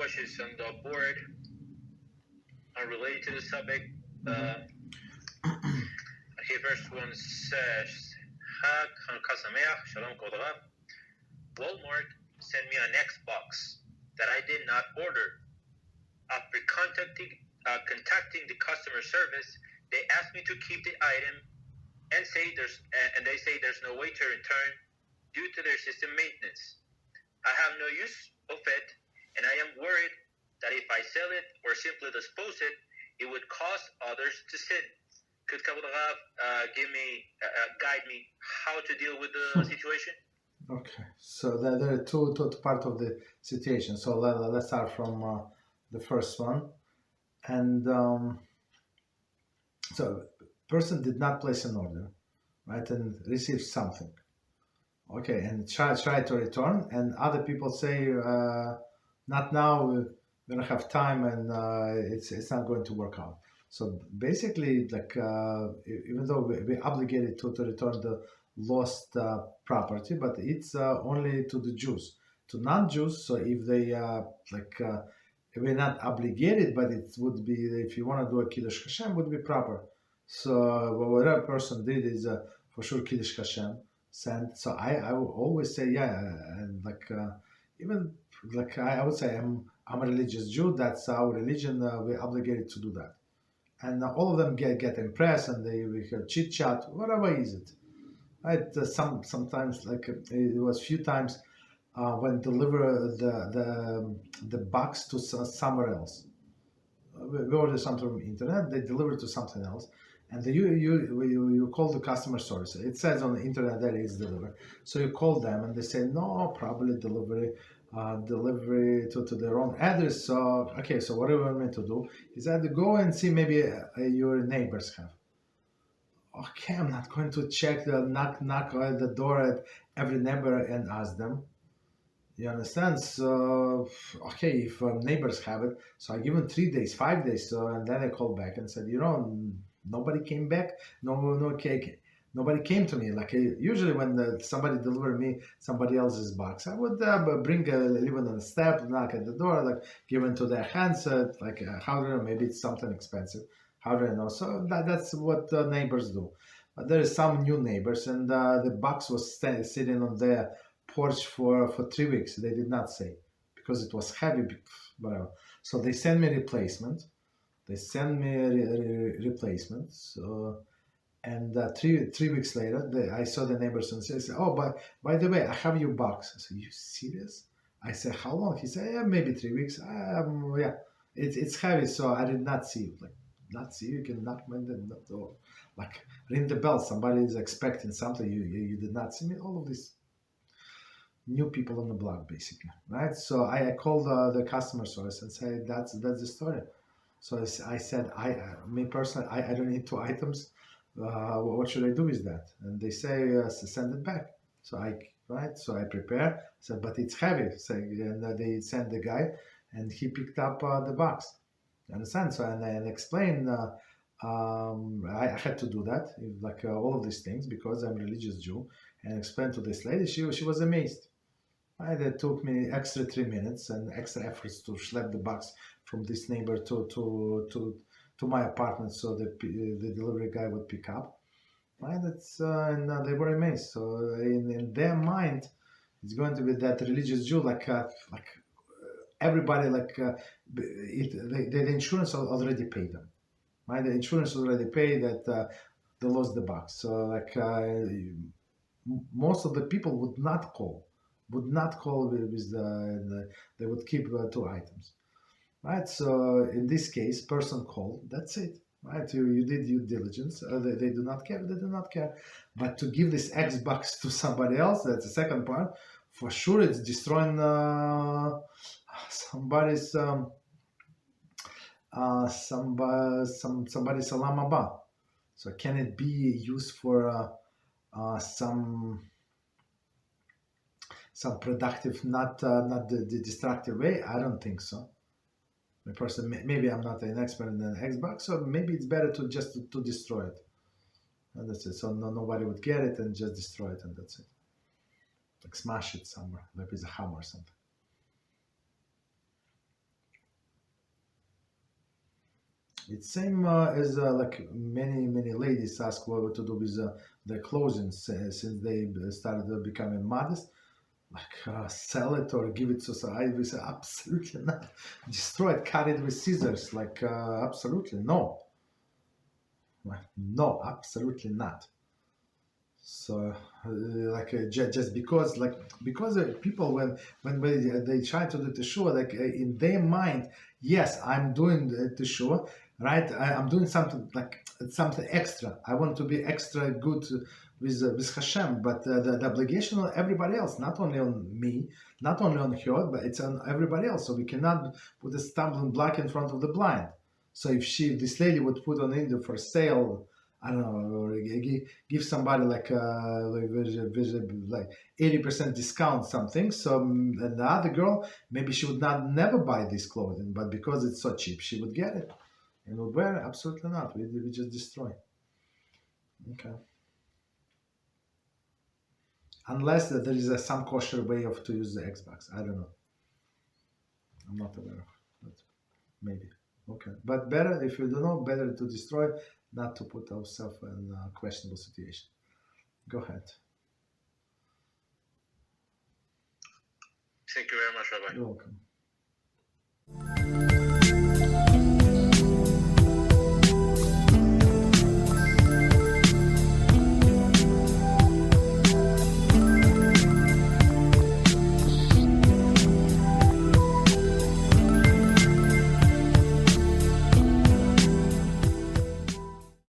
questions on the board unrelated to the subject. Okay, first one says, Chag Hanukkah Sameach, Shalom Kol Rav. Walmart sent me an Xbox that I did not order. After contacting the customer service, they asked me to keep the item and they say there's no way to return due to their system maintenance. I have no use of it, and I am worried that if I sell it or simply dispose it, it would cause others to sin. Could Kabbalah Rav guide me how to deal with the situation? Okay, so there are two parts of the situation. So let's start from the first one. And so person did not place an order, right, and received something. Okay, and try to return, and other people say, not now, we don't have time, and it's not going to work out. So basically, like even though we're obligated to return the lost property, but it's only to the Jews. To non-Jews, so if they we're not obligated, but it would be, if you want to do a Kiddush HaShem, would be proper. So what a person did is for sure Kiddush HaShem sent. So I would always say, and even like I would say I'm a religious Jew. That's our religion. We're obligated to do that. And all of them get impressed, and we have chit chat. Whatever is it? Right? Sometimes it was few times when deliver the box to somewhere else. We order something from internet. They deliver to something else, and you call the customer service. It says on the internet that it's delivered. So you call them, and they say no, probably delivery to their own address. So okay, so what do you want me to do? Is that go and see maybe your neighbors have. Okay, I'm not going to check the knock at the door at every neighbor and ask them. You understand? So okay, if neighbors have it, so I give them 3 days, 5 days, so and then I call back and said, nobody came back, no cake. Nobody came to me. Like usually when somebody delivered me somebody else's box, I would leave it on the step, knock at the door, give it to their hands. How do I know? Maybe it's something expensive. How do I know? So that's what neighbors do. But there is some new neighbors, and the box was sitting on their porch for 3 weeks. They did not say because it was heavy, whatever. So they sent me replacement. So. And 3 weeks later, I saw the neighbors and said, "Oh, by the way, I have your box." I said, "You serious?" I said, "How long?" He said, "Yeah, maybe 3 weeks." Yeah, it's heavy, so I did not see you. Not see you. You can knock on the door, ring the bell. Somebody is expecting something. You did not see me. All of these new people on the block, basically, right? So I called the customer service and said, "That's the story." So I said, me personally, I don't need 2 items. What should I do with that? And they say, send it back. So I prepare. Said, but it's heavy. So, and they sent the guy, and he picked up the box. You understand? So and explain. I had to do that, all of these things, because I'm a religious Jew, and explain to this lady. She was amazed. Right? It took me extra 3 minutes and extra efforts to schlep the box from this neighbor to my apartment, so the delivery guy would pick up. Right? And they were amazed. So in their mind, it's going to be that religious Jew, everybody, the insurance already paid them. Right? The insurance already paid that they lost the box. So most of the people would not call with they would keep 2 items. Right, so in this case, person called. That's it. Right, you did due diligence. They do not care. They do not care. But to give this Xbox to somebody else, that's the second part. For sure, it's destroying somebody's salam haba. So can it be used for some productive, not the destructive way? I don't think so. Maybe I'm not an expert in an Xbox, so maybe it's better to just to destroy it, and that's it. So nobody would get it, and just destroy it, and that's it. Smash it somewhere, maybe it's a hammer or something. It's same as like many ladies ask what to do with their clothing since they started becoming modest. Like sell it or give it to society. We say absolutely not. Destroy it, cut it with scissors. Like absolutely no. Like, no, absolutely not. So just because people when they try to do teshuva, like in their mind, yes, I'm doing the teshuva, right? I'm doing something extra. I want to be extra good with Hashem, but the obligation on everybody else, not only on me, not only on her, but it's on everybody else. So we cannot put a stumbling block in front of the blind. So if this lady would put on India for sale, I don't know, or give somebody like 80% discount something. So and the other girl, maybe she would not never buy this clothing, but because it's so cheap, she would get it and would wear it. Absolutely not. We just destroy. Okay. Unless that there is some kosher way to use the Xbox. I don't know. I'm not aware of, but maybe. Okay, but better if you don't know, better to destroy, not to put ourselves in a questionable situation. Go ahead. Thank you very much, Rabbi. You're welcome.